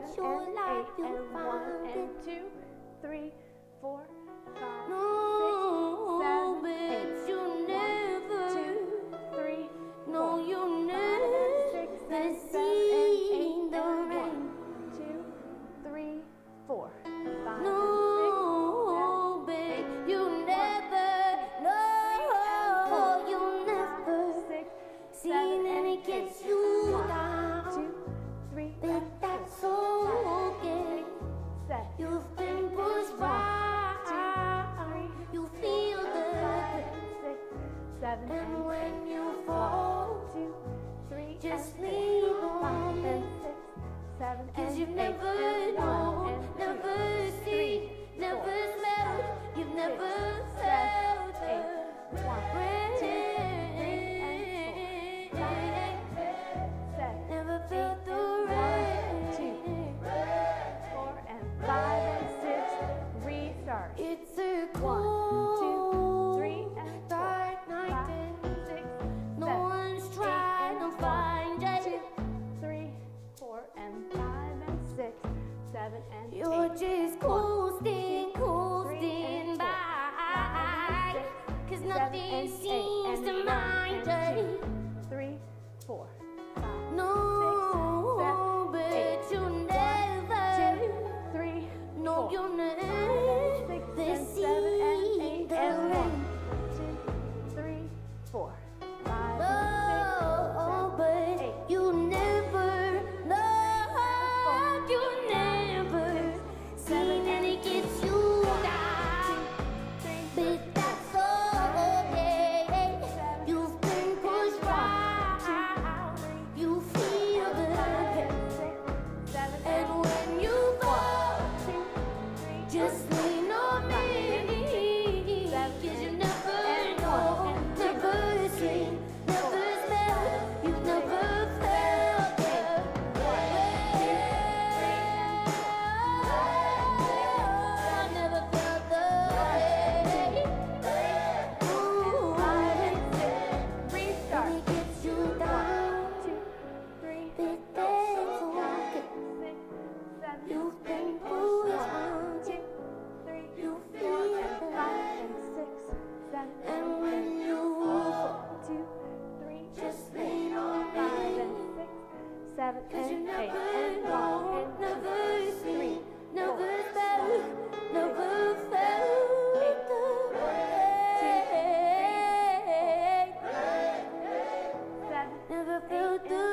it's your and life, 8 you'll and 1 find and it. 2, 3, 4, 5, No, 6, 7, but 8. you'll never. 1, 2, 3, No, 4, you'll 5 never and 6 and 7 and 8 the and rain. 1, 2, 3, 4, 5 No, and 6, 7, but 8. you'll never. No, you'll never. 6, See 7 that and it gets 8. you 1, down. 2, 3, But that's okay. 7. You've been pushed by. You feel good. 6, 7 And when you 1, fall, 2, 3 just and lean 4, 5 on and me. 6, 7 'Cause and you 8 never and 1 know, and 2, never see, 3, never 4, smell. You've 6, never 7, felt 8, the 1, 2, 3 rain. and 4, 5, 7, Never felt the 1, 2, rain. 4 and 5 and 6. Restart. It's a 1, 2, cold, 3 and 4, dark night 5, and 6, no 7, one's trying to find 2, you. 3, 4 and 5 and 6, 7 and 8. You're just coasting, 3 coasting and 4, 5 by. and 'Cause 6, 7 nothing and 8 seems and to 1 mind and you. 2, 3, 4, 5, No, 6, 7, but 8. you'll 1, never. 2, 3, No, 4, you'll 5 never. and 6 The and 7 and 8 the and 1, rain. 2, 3, 4, 5 No, and 6, 7, but 8. you never. No, you never. See that it gets you down. But that's okay. You've been pushed right. You feel the pain. And when you fall, just lean on me. 'Cause you never know, never seen, never smelled, you've never felt the I never felt the rain. Ooh, Restart. it gets you 1, down. 2, 3, But 4, that's 5, okay. 6, 7, You've been 8, pushed 1, on. 2, 3, You 4 feel and 5 and 6, 7 And when you fall, 2, 3, just lean on 5 me. and 6, 7 'Cause you and 8 never and 1 know, and 2, never 3, seen, 4, never 5, felt, never felt the rain. 7, Never felt the